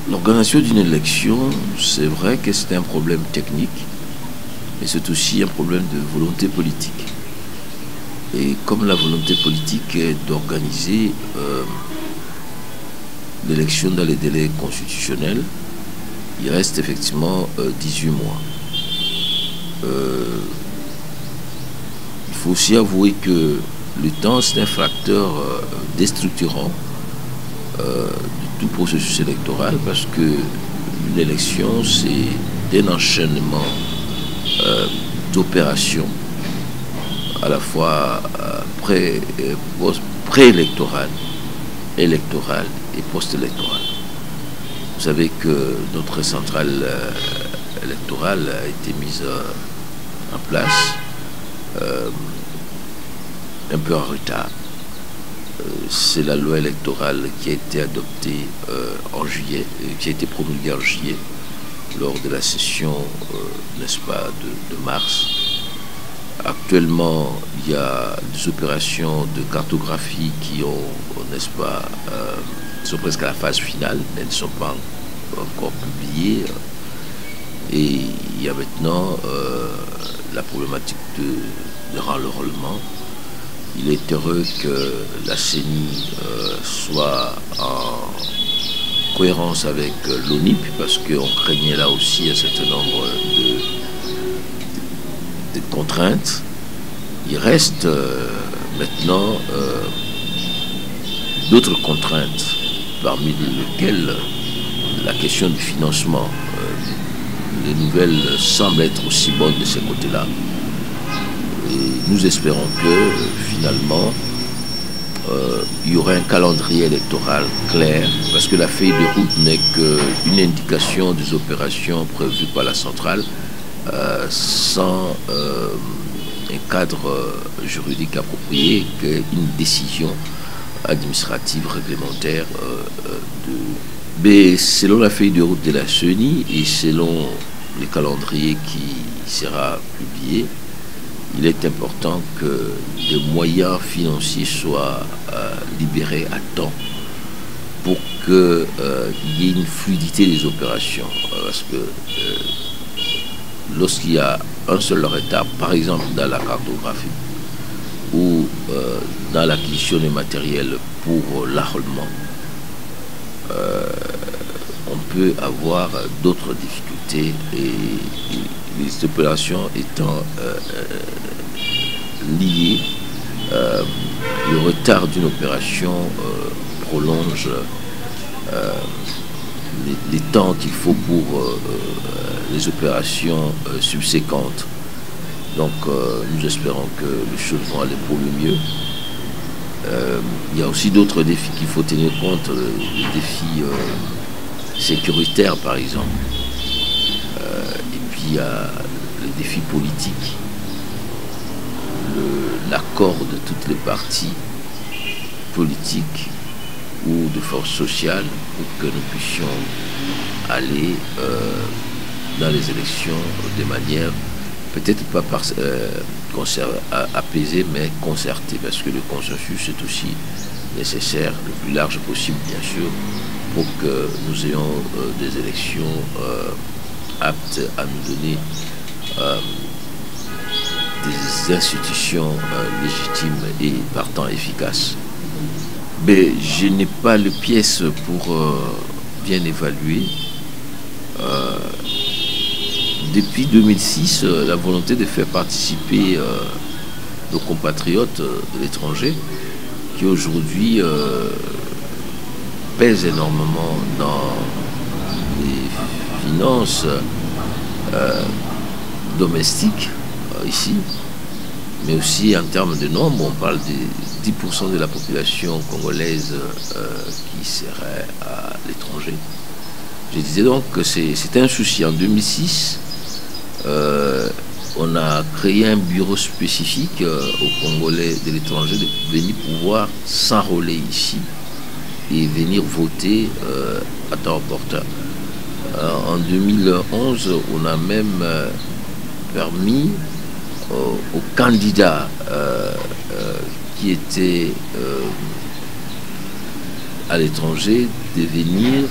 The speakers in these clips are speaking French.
L'organisation d'une élection, c'est vrai que c'est un problème technique, mais c'est aussi un problème de volonté politique. Et comme la volonté politique est d'organiser l'élection dans les délais constitutionnels, il reste effectivement 18 mois. Il faut aussi avouer que le temps, c'est un facteur déstructurant de tout processus électoral, parce que une élection, c'est un enchaînement d'opérations à la fois préélectorales, électorales et post-électorales. Vous savez que notre centrale électorale a été mise en place un peu en retard. C'est la loi électorale qui a été adoptée en juillet, qui a été promulguée en juillet lors de la session, n'est-ce pas, de mars. Actuellement, il y a des opérations de cartographie qui ont, n'est-ce pas, sont presque à la phase finale, elles ne sont pas encore publiées. Et il y a maintenant la problématique de renrôlement. Il est heureux que la CENI soit en cohérence avec l'ONIP, parce qu'on craignait là aussi un certain nombre de contraintes. Il reste maintenant d'autres contraintes, parmi lesquelles la question du financement. Les nouvelles semblent être aussi bonnes de ces côtés-là. Et nous espérons que finalement il y aura un calendrier électoral clair, parce que la feuille de route n'est qu'une indication des opérations prévues par la centrale sans un cadre juridique approprié, qu'une décision administrative réglementaire mais selon la feuille de route de la CENI et selon le calendrier qui sera publié, il est important que des moyens financiers soient libérés à temps pour qu'il y ait une fluidité des opérations. Parce que lorsqu'il y a un seul retard, par exemple dans la cartographie ou dans l'acquisition des matériels pour l'enrôlement, on peut avoir d'autres difficultés, et les opérations étant liées, le retard d'une opération prolonge les temps qu'il faut pour les opérations subséquentes. Donc nous espérons que les choses vont aller pour le mieux. Il y a aussi d'autres défis qu'il faut tenir compte, les défis sécuritaires par exemple. Et puis il y a les défis politiques, l'accord de toutes les parties politiques ou de forces sociales pour que nous puissions aller dans les élections de manière peut-être pas apaisée, mais concertée, parce que le consensus est aussi nécessaire, le plus large possible bien sûr, pour que nous ayons des élections aptes à nous donner des institutions légitimes et partant efficaces. Mais je n'ai pas les pièces pour bien évaluer. Depuis 2006, la volonté de faire participer nos compatriotes de l'étranger, qui aujourd'hui pèsent énormément dans les finances domestiques ici, mais aussi en termes de nombre, on parle de 10% de la population congolaise qui serait à l'étranger. Je disais donc que c'était un souci. En 2006, on a créé un bureau spécifique aux Congolais de l'étranger de venir pouvoir s'enrôler ici et venir voter à temps opportun. En 2011, on a même permis aux candidats qui étaient à l'étranger de venir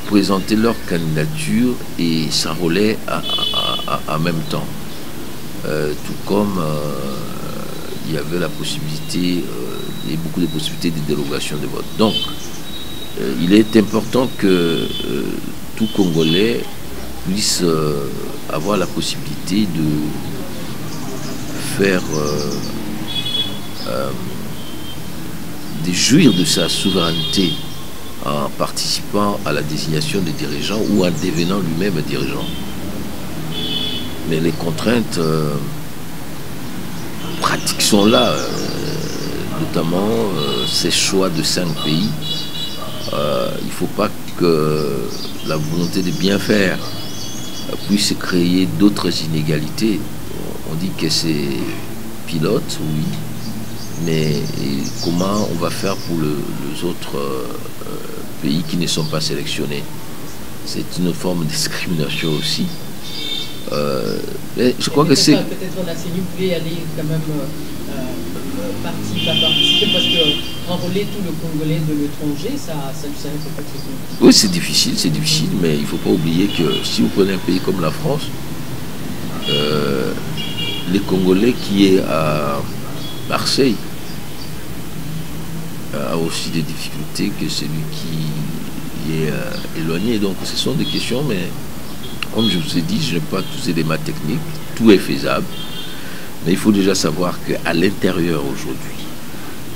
présenter leur candidature et s'enrôler en même temps. Tout comme il y avait la possibilité, il y a beaucoup de possibilités de dérogation de vote. Donc, il est important que tout Congolais puisse avoir la possibilité de faire, de jouir de sa souveraineté en participant à la désignation des dirigeants ou en devenant lui-même dirigeant. Mais les contraintes pratiques sont là, notamment ces choix de 5 pays. Il ne faut pas que la volonté de bien faire puisse créer d'autres inégalités. On dit que c'est pilote, oui, mais comment on va faire pour les autres pays qui ne sont pas sélectionnés? C'est une forme de discrimination aussi. Mais je crois que c'est... Peut-être la CENI pouvait aller quand même partie par partie, parce que enrôler tout le Congolais de l'étranger, ça lui serait peut-être compliqué. Oui, c'est difficile, mais il ne faut pas oublier que si vous prenez un pays comme la France, les Congolais qui est à Marseille a aussi des difficultés que celui qui est éloigné. Donc ce sont des questions, mais comme je vous ai dit, je n'ai pas tous les éléments techniques, tout est faisable. Mais il faut déjà savoir qu'à l'intérieur aujourd'hui,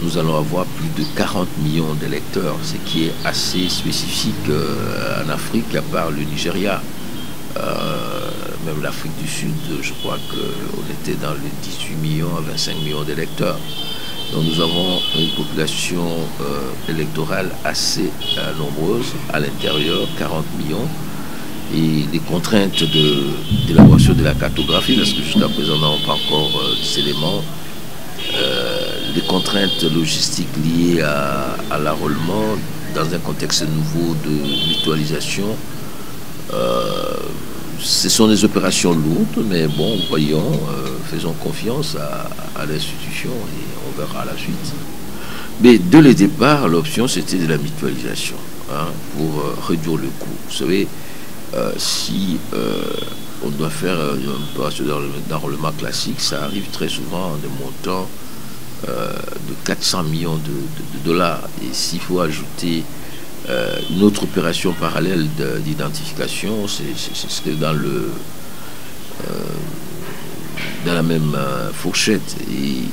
nous allons avoir plus de 40 millions d'électeurs, ce qui est assez spécifique en Afrique, à part le Nigeria. Même l'Afrique du Sud, je crois qu'on était dans les 18 millions à 25 millions d'électeurs. Donc nous avons une population électorale assez nombreuse à l'intérieur, 40 millions. Et les contraintes d'élaboration de la cartographie, parce que jusqu'à présent, nous n'avons pas encore des éléments, les contraintes logistiques liées à l'enrôlement dans un contexte nouveau de mutualisation, ce sont des opérations lourdes, mais bon, voyons, faisons confiance à l'institution et on verra la suite. Mais dès le départ, l'option c'était de la mutualisation, hein, pour réduire le coût. Vous savez, si on doit faire une opération d'enrôlement classique, ça arrive très souvent en des montants de 400 millions de dollars. Et s'il faut ajouter une autre opération parallèle d'identification, c'est dans la même fourchette. Et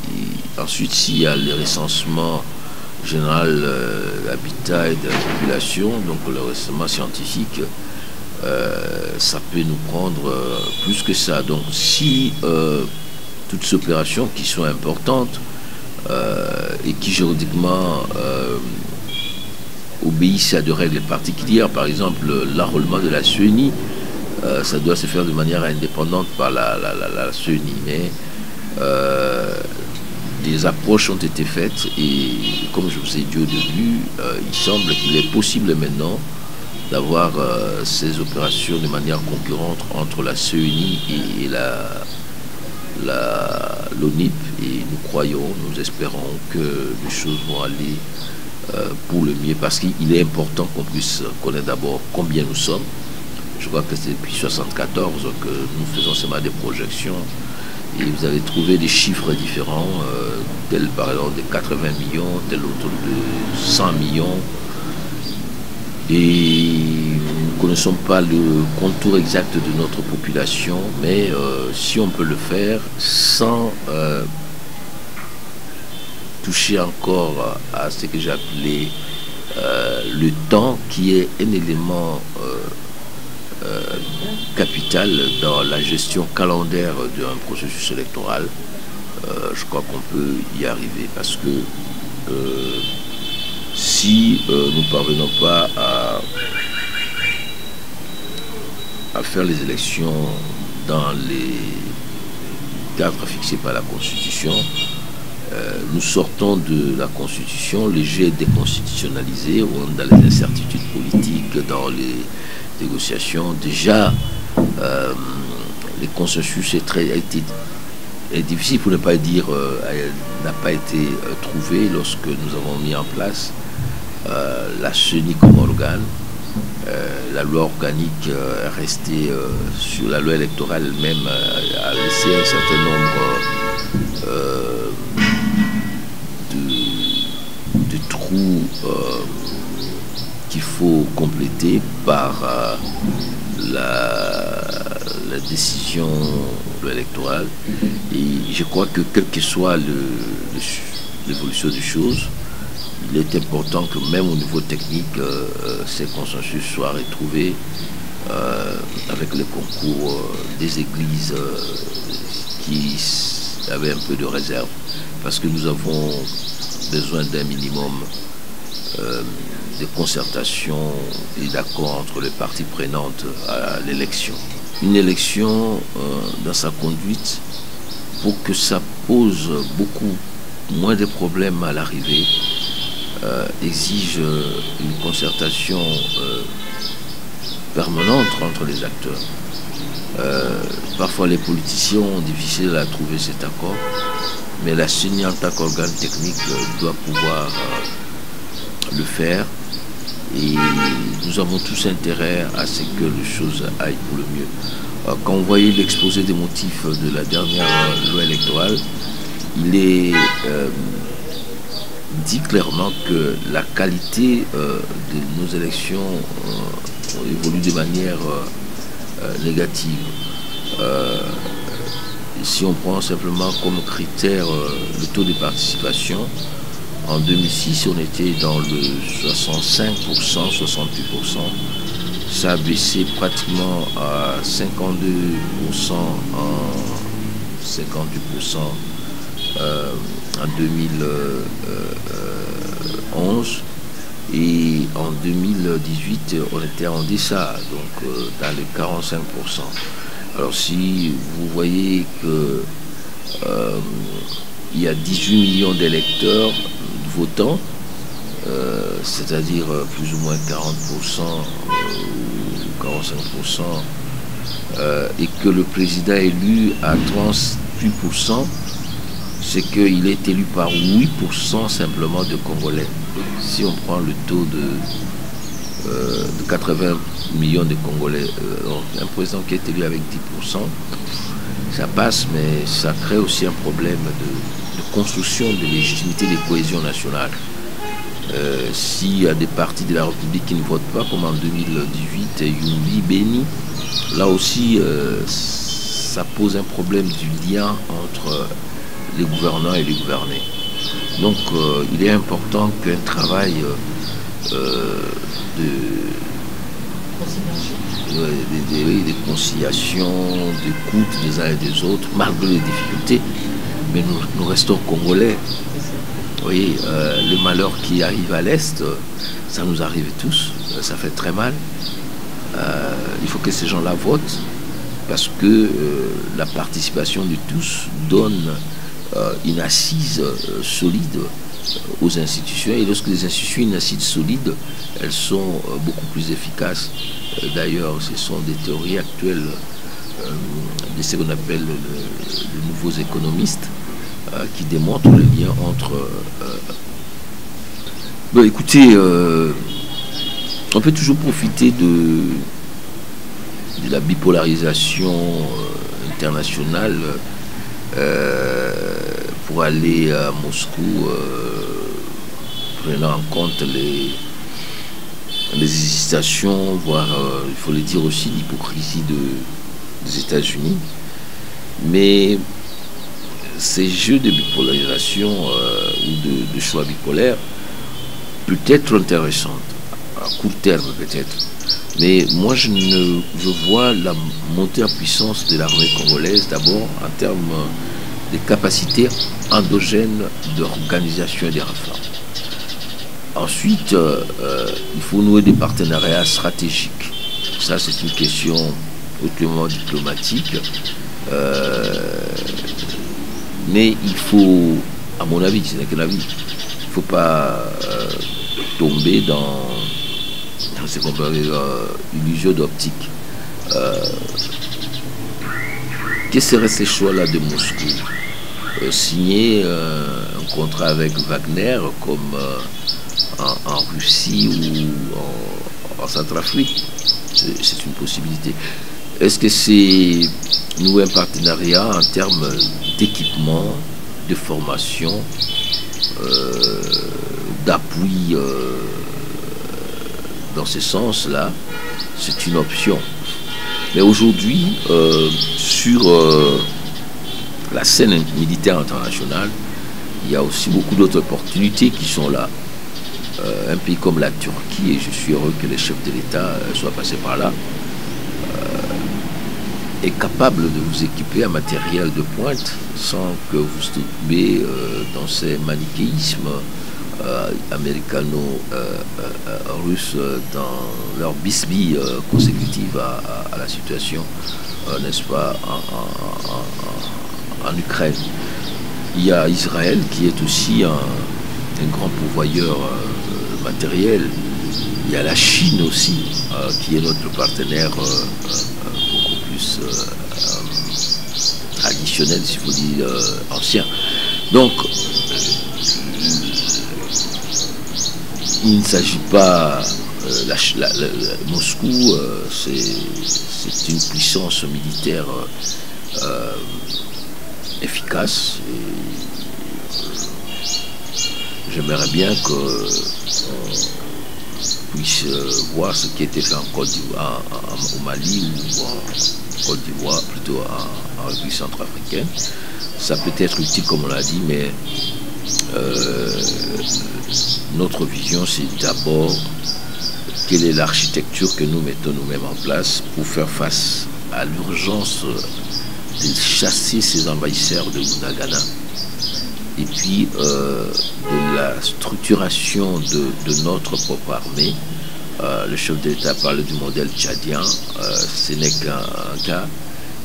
ensuite, s'il y a le recensement général d'habitat et de la population, donc le recensement scientifique, ça peut nous prendre plus que ça. Donc si toutes ces opérations qui sont importantes et qui juridiquement obéissent à des règles particulières, par exemple l'enrôlement de la CENI, ça doit se faire de manière indépendante par la CENI, mais des approches ont été faites et comme je vous ai dit au début, il semble qu'il est possible maintenant d'avoir ces opérations de manière concurrente entre la CENI et l'ONIP, et nous croyons, nous espérons que les choses vont aller pour le mieux, parce qu'il est important qu'on puisse connaître d'abord combien nous sommes. Je crois que c'est depuis 1974 que nous faisons seulement des projections et vous allez trouver des chiffres différents, tels par exemple de 80 millions, tel autour de 100 millions. Et nous ne connaissons pas le contour exact de notre population, mais si on peut le faire sans toucher encore à ce que j'ai appelé le temps, qui est un élément capital dans la gestion calendaire d'un processus électoral, je crois qu'on peut y arriver, parce que si nous ne parvenons pas à faire les élections dans les cadres fixés par la Constitution, nous sortons de la Constitution, le jeu est déconstitutionnalisé, on est dans les incertitudes politiques, dans les négociations. Déjà, les consensus a été est difficile, pour ne pas dire elle n'a pas été trouvée lorsque nous avons mis en place la CENI comme organe. La loi organique est restée sur la loi électorale elle-même, a laissé un certain nombre de trous qu'il faut compléter par la décision électorale. Et je crois que quelle que soit l'évolution des choses, il est important que même au niveau technique, ces consensus soient retrouvés avec le concours des églises qui avaient un peu de réserve, parce que nous avons besoin d'un minimum de concertation et d'accord entre les parties prenantes à l'élection. Une élection dans sa conduite, pour que ça pose beaucoup moins de problèmes à l'arrivée, exige une concertation permanente entre les acteurs. Parfois les politiciens ont difficile à trouver cet accord, mais la CENI en tant qu'organe technique doit pouvoir le faire, et nous avons tous intérêt à ce que les choses aillent pour le mieux. Quand vous voyez l'exposé des motifs de la dernière loi électorale, il est dit clairement que la qualité de nos élections évolue de manière négative. Si on prend simplement comme critère le taux de participation, en 2006 on était dans le 65%, 68%. Ça a baissé pratiquement à 52% en 58% en 2011, et en 2018 on était en deçà, donc dans les 45%. Alors si vous voyez que il y a 18 millions d'électeurs votants, c'est-à-dire plus ou moins 40% ou 45%, et que le président est élu à 38%, c'est qu'il est élu par 8% simplement de Congolais. Si on prend le taux de 80 millions de Congolais, un président qui est élu avec 10%, ça passe, mais ça crée aussi un problème de construction de légitimité, de cohésion nationale. S'il y a des partis de la République qui ne votent pas, comme en 2018, Yumbi, Beni, là aussi, ça pose un problème du lien entre les gouvernants et les gouvernés. Donc, il est important qu'un travail de conciliation, d'écoute des uns et des autres, malgré les difficultés, mais nous restons Congolais. Vous voyez, le malheur qui arrive à l'Est, ça nous arrive tous, ça fait très mal. Il faut que ces gens-là votent, parce que la participation de tous donne une assise solide aux institutions, et lorsque les institutions ont une assise solide, elles sont beaucoup plus efficaces. D'ailleurs, ce sont des théories actuelles de ce qu'on appelle les nouveaux économistes qui démontrent le lien entre... Bon, écoutez, on peut toujours profiter de la bipolarisation internationale pour aller à Moscou, prenant en compte les hésitations, voire, il faut le dire aussi, l'hypocrisie des États-Unis. Mais ces jeux de bipolarisation ou de choix bipolaires peut être intéressants, à court terme peut-être. Mais moi, je vois la montée en puissance de l'armée congolaise d'abord en termes de capacités endogènes d'organisation et de réforme. Ensuite, il faut nouer des partenariats stratégiques. Ça, c'est une question hautement diplomatique. Mais il faut, à mon avis, c'est qu'un avis, il ne faut pas tomber dans ce qu'on peut appeler illusion d'optique. quels seraient ces choix-là de Moscou? Signer un contrat avec Wagner comme en Russie ou en Centrafrique, c'est une possibilité. Est-ce que c'est nouer un partenariat en termes d'équipement, de formation, d'appui dans ce sens-là? C'est une option. Mais aujourd'hui, sur la scène militaire internationale, il y a aussi beaucoup d'autres opportunités qui sont là. Un pays comme la Turquie, et je suis heureux que les chefs de l'État soient passés par là, est capable de vous équiper en matériel de pointe sans que vous tombiez dans ces manichéismes américano-russes dans leur bisbille consécutive à la situation, n'est-ce pas, en Ukraine. Il y a Israël qui est aussi un grand pourvoyeur matériel. Il y a la Chine aussi, qui est notre partenaire beaucoup plus traditionnel, s'il faut dire ancien. Donc, il ne s'agit pas... Moscou, c'est une puissance militaire efficace. J'aimerais bien qu'on puisse voir ce qui a été fait en Côte d'Ivoire, au Mali ou en Côte d'Ivoire, plutôt en République centrafricaine. Ça peut être utile, comme on l'a dit, mais notre vision, c'est d'abord quelle est l'architecture que nous mettons nous-mêmes en place pour faire face à l'urgence de chasser ces envahisseurs de Bunagana, et puis de la structuration de notre propre armée. Le chef de l'État parle du modèle tchadien, ce n'est qu'un cas,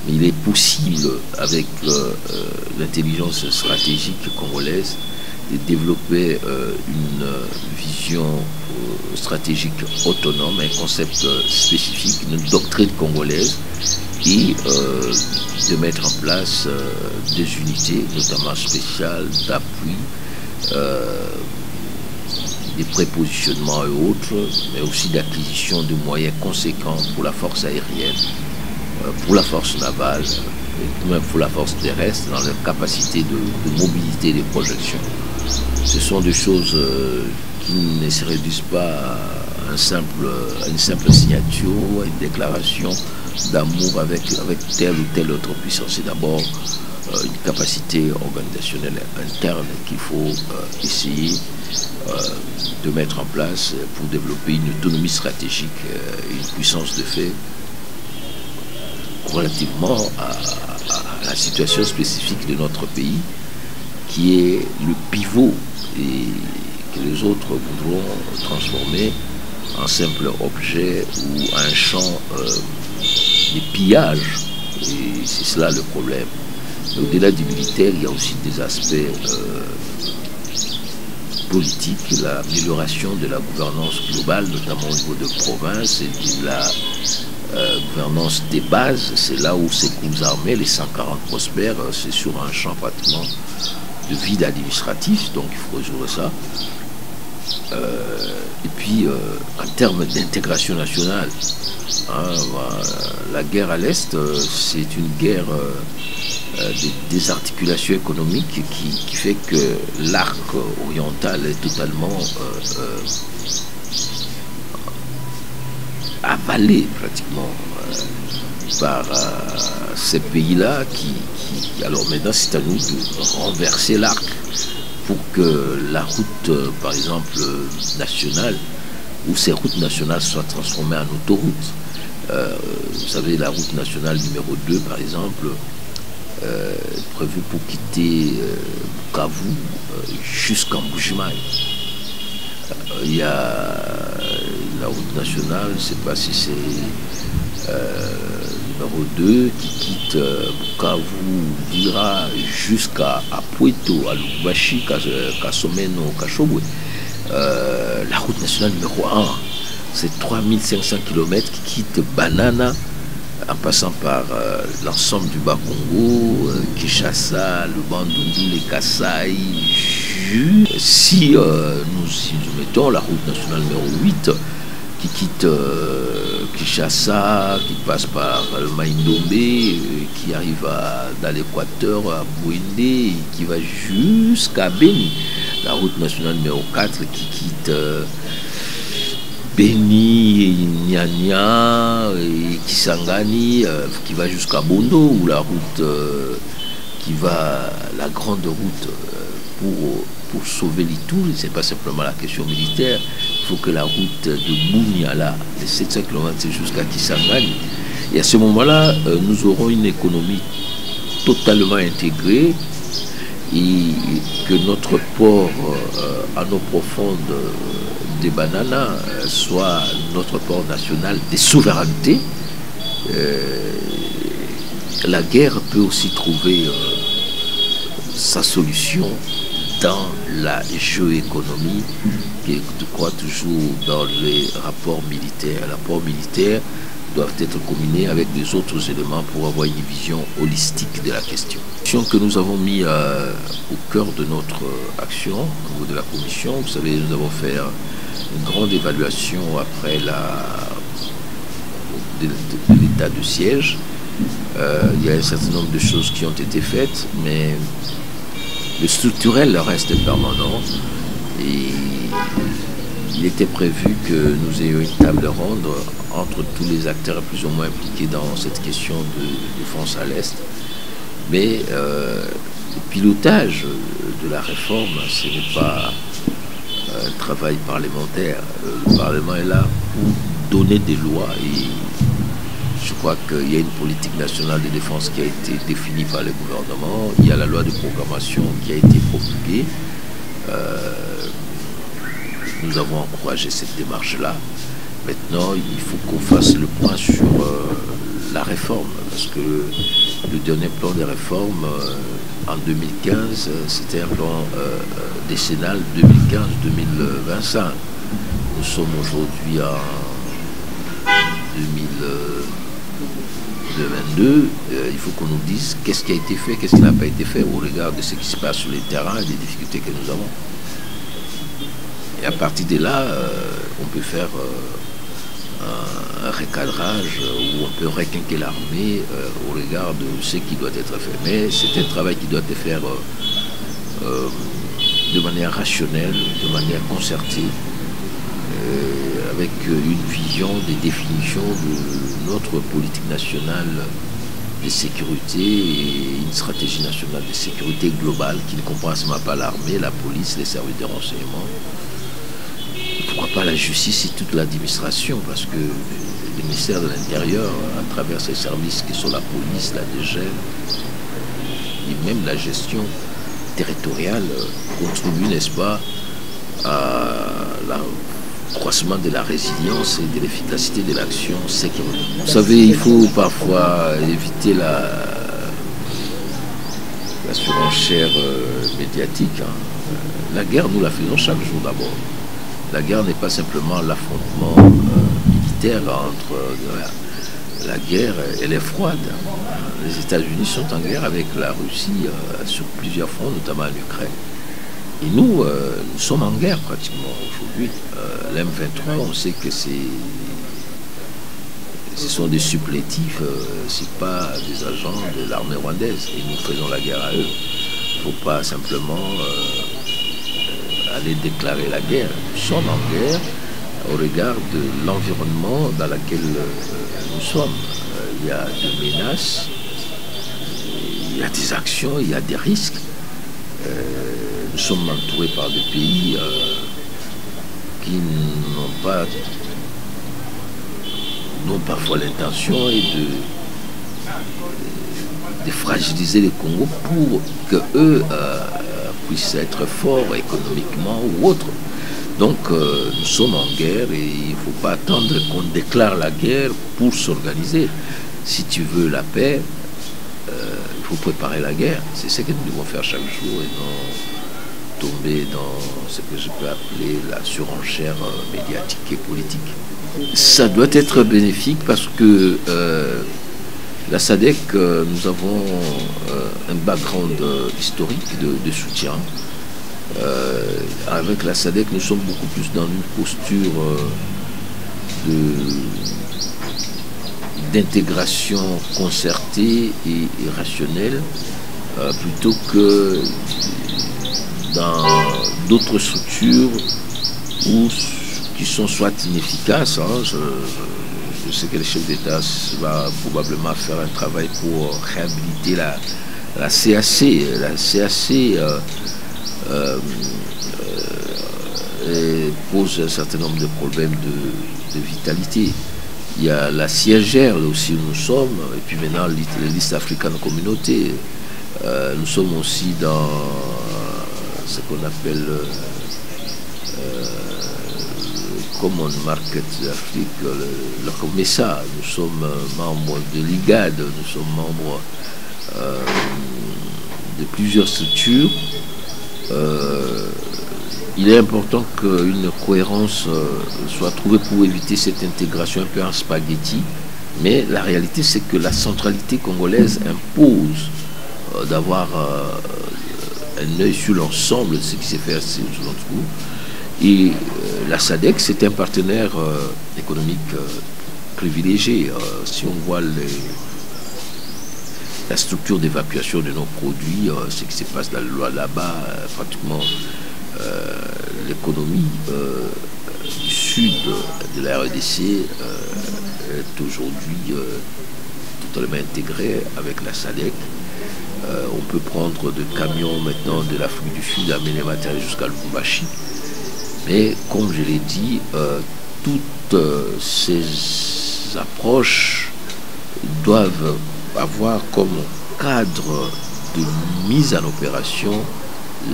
mais il est possible, avec l'intelligence stratégique congolaise, de développer une vision stratégique autonome, un concept spécifique, une doctrine congolaise, et de mettre en place des unités, notamment spéciales, d'appui, des prépositionnements et autres, mais aussi d'acquisition de moyens conséquents pour la force aérienne, pour la force navale, et même pour la force terrestre, dans leur capacité de mobilité et de projection. Ce sont des choses qui ne se réduisent pas à une simple signature ou à une déclaration d'amour avec telle ou telle autre puissance. C'est d'abord une capacité organisationnelle interne qu'il faut essayer de mettre en place pour développer une autonomie stratégique et une puissance de fait relativement à la situation spécifique de notre pays, qui est le pivot et que les autres voudront transformer en simple objet ou un champ de pillage. Et c'est cela le problème. Au-delà du militaire, il y a aussi des aspects politiques, l'amélioration de la gouvernance globale, notamment au niveau de province, et de la gouvernance des bases. C'est là où ces groupes armés, les 140 prospèrent, c'est sur un champ pratiquement de vide administratif, donc il faut résoudre ça. Et puis, en termes d'intégration nationale, la guerre à l'Est, c'est une guerre de désarticulation économique qui fait que l'arc oriental est totalement avalé pratiquement par ces pays-là alors maintenant c'est à nous de renverser l'arc pour que la route par exemple nationale ou ces routes nationales soient transformées en autoroutes. Vous savez, la route nationale numéro 2 par exemple, prévue pour quitter Bukavu jusqu'en Bujimaï. Il y a la route nationale, je ne sais pas si c'est numéro 2 qui quitte Bukavu, Vira jusqu'à Puerto, à Lubumbashi, Kasomeno, Kashobwe. La route nationale numéro 1, c'est 3500 km qui quitte Banana en passant par l'ensemble du Bas-Congo, Kinshasa, le Bandundu, les Kasaï, si nous mettons la route nationale numéro 8 qui quitte Kinshasa, qui passe par le Maïndombe, qui arrive dans l'équateur, à Bouindé, qui va jusqu'à Beni, la route nationale numéro 4 qui quitte Beni, Nyanya et Kisangani, qui va jusqu'à Bondo, ou la route qui va, la grande route pour sauver l'Ituri. Ce n'est pas simplement la question militaire. Il faut que la route de Bunyala, les 700 km jusqu'à Kisangani, et à ce moment-là, nous aurons une économie totalement intégrée, et que notre port à eau profonde des Bananas soit notre port national des souverainetés. La guerre peut aussi trouver sa solution dans la géoéconomie, qui je crois toujours dans les rapports militaires. Les rapports militaires doivent être combinés avec des autres éléments pour avoir une vision holistique de la question. Que nous avons mis au cœur de notre action au niveau de la commission. Vous savez, nous avons fait une grande évaluation après de l'état de siège. Il y a un certain nombre de choses qui ont été faites, mais le structurel reste permanent, et il était prévu que nous ayons une table ronde entre tous les acteurs plus ou moins impliqués dans cette question de défense à l'Est. Mais le pilotage de la réforme, ce n'est pas un travail parlementaire. Le Parlement est là pour donner des lois, et je crois qu'il y a une politique nationale de défense qui a été définie par le gouvernement. Il y a la loi de programmation qui a été promulguée. Nous avons encouragé cette démarche-là. Maintenant, il faut qu'on fasse le point sur la réforme, parce que le dernier plan de réforme en 2015, c'était un plan décennal 2015-2025. Nous sommes aujourd'hui en 2022. Il faut qu'on nous dise qu'est-ce qui a été fait, qu'est-ce qui n'a pas été fait au regard de ce qui se passe sur le terrain et des difficultés que nous avons. Et à partir de là, on peut faire un recadrage où on peut requinquer l'armée au regard de ce qui doit être fait. Mais c'est un travail qui doit être fait de manière rationnelle, de manière concertée, avec une vision des définitions de notre politique nationale de sécurité et une stratégie nationale de sécurité globale qui ne comprend seulement pas l'armée, la police, les services de renseignement. Pourquoi pas la justice et toute l'administration, parce que le ministère de l'Intérieur, à travers ses services qui sont la police, la DGEL, et même la gestion territoriale, contribue, n'est-ce pas, à l'accroissement de la résilience et de l'efficacité de l'action sécuritaire. Vous savez, il faut parfois éviter la surenchère médiatique. La guerre, nous la faisons chaque jour d'abord. La guerre n'est pas simplement l'affrontement militaire entre... La guerre, elle est froide. Les États-Unis sont en guerre avec la Russie sur plusieurs fronts, notamment en Ukraine. Et nous, nous sommes en guerre pratiquement aujourd'hui. L'M23, on sait que ce sont des supplétifs, ce n'est pas des agents de l'armée rwandaise. Et nous faisons la guerre à eux. Il ne faut pas simplement... aller déclarer la guerre. Nous sommes en guerre au regard de l'environnement dans lequel nous sommes. Il y a des menaces, il y a des actions, il y a des risques. Nous sommes entourés par des pays qui n'ont parfois l'intention de fragiliser le Congo pour que eux puissent être forts économiquement ou autre. Donc nous sommes en guerre et il ne faut pas attendre qu'on déclare la guerre pour s'organiser. Si tu veux la paix, il faut préparer la guerre. C'est ce que nous devons faire chaque jour et non tomber dans ce que je peux appeler la surenchère médiatique et politique. Ça doit être bénéfique parce que La SADC, nous avons un background historique de soutien. Avec la SADC, nous sommes beaucoup plus dans une posture d'intégration concertée et rationnelle, plutôt que dans d'autres structures qui sont soit inefficaces. Je sais que le chef d'État va probablement faire un travail pour réhabiliter la CAC. La CAC pose un certain nombre de problèmes de vitalité. Il y a la CIGR, là aussi où nous sommes, et puis maintenant les listes africaines de communauté. Nous sommes aussi dans ce qu'on appelle Common Market d'Afrique, le COMESA. Nous sommes membres de l'IGAD, nous sommes membres de plusieurs structures. Il est important qu'une cohérence soit trouvée pour éviter cette intégration un peu en spaghetti, mais la réalité c'est que la centralité congolaise impose d'avoir un œil sur l'ensemble de ce qui s'est fait sous notre coup. Et la SADC, c'est un partenaire économique privilégié. Si on voit la structure d'évacuation de nos produits, ce qui se passe là-bas, pratiquement l'économie du sud de la RDC est aujourd'hui totalement intégrée avec la SADC. On peut prendre de camions maintenant de l'Afrique du Sud, amener les matériels jusqu'à Lubumbashi. Mais comme je l'ai dit, toutes ces approches doivent avoir comme cadre de mise en opération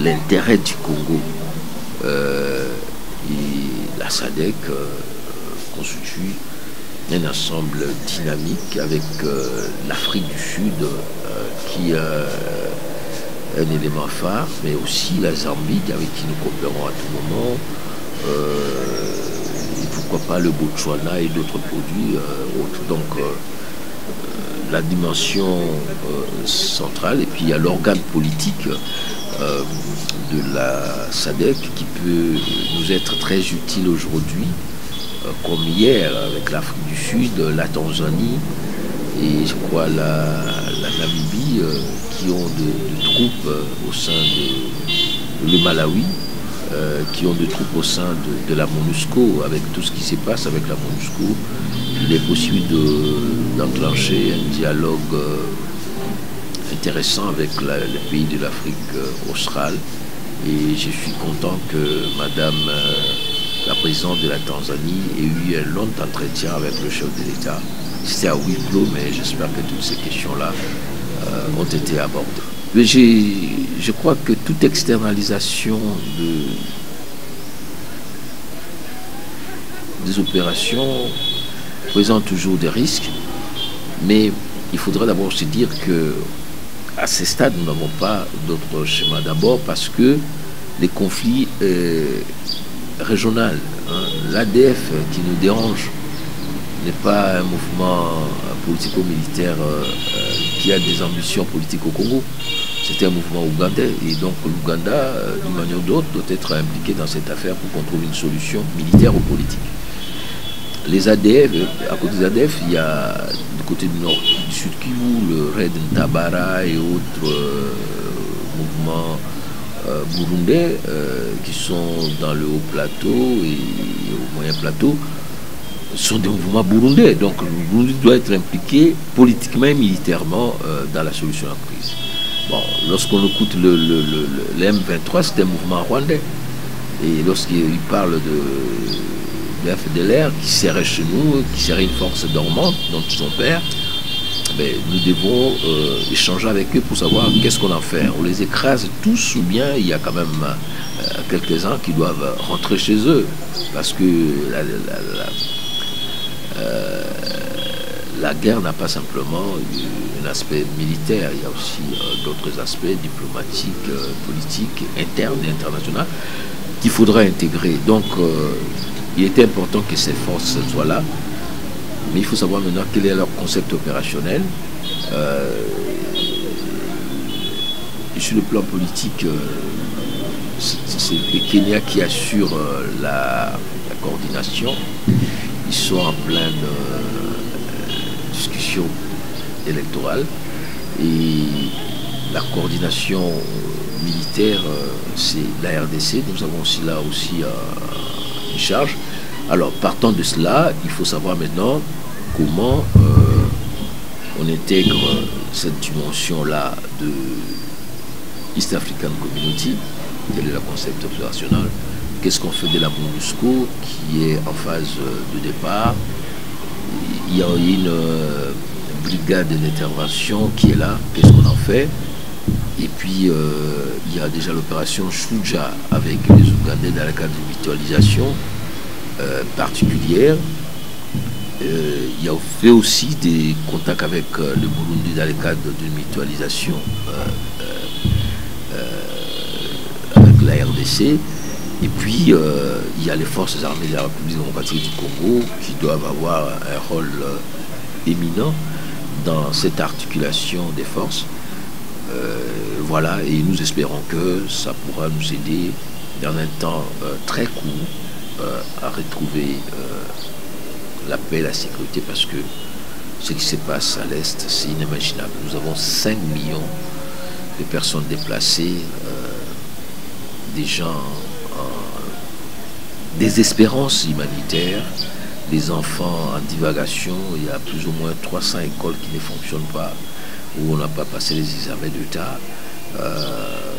l'intérêt du Congo. Et la SADC constitue un ensemble dynamique avec l'Afrique du Sud qui est un élément phare, mais aussi la Zambie avec qui nous coopérons à tout moment, et pourquoi pas le Botswana et d'autres produits autres. Donc la dimension centrale, et puis il y a l'organe politique de la SADC qui peut nous être très utile aujourd'hui, comme hier avec l'Afrique du Sud, la Tanzanie et je crois la Namibie, qui ont de troupes au sein de le Malawi, qui ont des troupes au sein de la MONUSCO. Avec tout ce qui se passe avec la MONUSCO, il est possible d'enclencher un dialogue intéressant avec les pays de l'Afrique australe. Et je suis content que Madame la présidente de la Tanzanie ait eu un long entretien avec le chef de l'État. C'était à huis clos, mais j'espère que toutes ces questions-là ont été abordées. Mais je crois que toute externalisation des opérations présente toujours des risques, mais il faudra d'abord se dire que à ce stade, nous n'avons pas d'autre schéma. D'abord parce que les conflits régionaux, l'ADF qui nous dérange, n'est pas un mouvement politico-militaire qui a des ambitions politiques au Congo. C'était un mouvement ougandais. Et donc l'Ouganda, d'une manière ou d'autre, doit être impliqué dans cette affaire pour qu'on trouve une solution militaire ou politique. Les ADF, à côté des ADF, il y a du côté du nord, du sud Kivu, le Red Ntabara et autres mouvements burundais qui sont dans le haut plateau et au moyen plateau, sont des mouvements burundais. Donc le Burundi doit être impliqué politiquement et militairement dans la solution à la crise. Bon, lorsqu'on écoute le M23, c'est un mouvement rwandais. Et lorsqu'il parle de FDLR qui serait chez nous, qui serait une force dormante, donc son père, ben, nous devons échanger avec eux pour savoir qu'est-ce qu'on en fait. On les écrase tous ou bien il y a quand même quelques-uns qui doivent rentrer chez eux parce que la guerre n'a pas simplement un aspect militaire, il y a aussi d'autres aspects diplomatiques, politiques, internes et internationaux qu'il faudra intégrer. Donc il était important que ces forces soient là, mais il faut savoir maintenant quel est leur concept opérationnel Sur le plan politique, c'est le Kenya qui assure la coordination. Ils sont en pleine discussion électorale et la coordination militaire, c'est la RDC. Nous avons aussi là une charge. Alors, partant de cela, il faut savoir maintenant comment on intègre cette dimension-là de East African Community. Quel est le concept opérationnel? Qu'est-ce qu'on fait de la MONUSCO qui est en phase de départ? Il y a une brigade d'intervention qui est là. Qu'est-ce qu'on en fait? Et puis, il y a déjà l'opération Shuja avec les Ougandais dans le cadre de mutualisation particulière. Il y a fait aussi des contacts avec le Burundi dans le cadre d'une mutualisation avec la RDC. Et puis, il y a les forces armées de la République démocratique du Congo qui doivent avoir un rôle éminent dans cette articulation des forces. Voilà, et nous espérons que ça pourra nous aider dans un temps très court à retrouver la paix et la sécurité, parce que ce qui se passe à l'Est, c'est inimaginable. Nous avons 5 millions de personnes déplacées, des gens en désespérance humanitaire, des enfants en divagation. Il y a plus ou moins 300 écoles qui ne fonctionnent pas, où on n'a pas passé les examens d'État,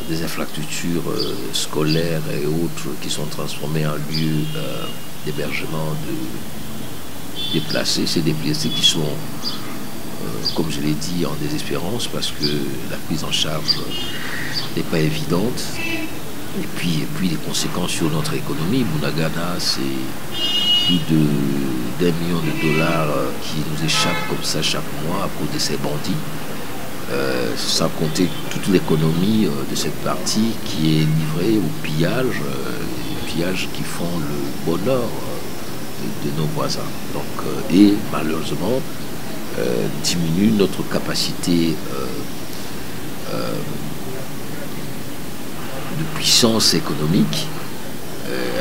des infrastructures scolaires et autres qui sont transformées en lieux d'hébergement de déplacés. C'est des déplacés qui sont, comme je l'ai dit, en désespérance parce que la prise en charge n'est pas évidente. Et puis les conséquences sur notre économie. Bunagana, c'est plus d'1 million de dollars qui nous échappent comme ça chaque mois à cause de ces bandits. Sans compter toute l'économie de cette partie qui est livrée au pillage, les pillages qui font le bonheur de nos voisins. Donc, et malheureusement, diminue notre capacité de puissance économique,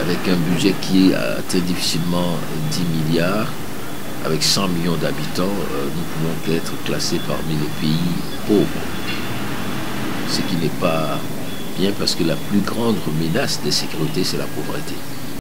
avec un budget qui atteint difficilement 10 milliards. Avec 100 millions d'habitants, nous pouvons être classés parmi les pays pauvres. Ce qui n'est pas bien parce que la plus grande menace de sécurité, c'est la pauvreté.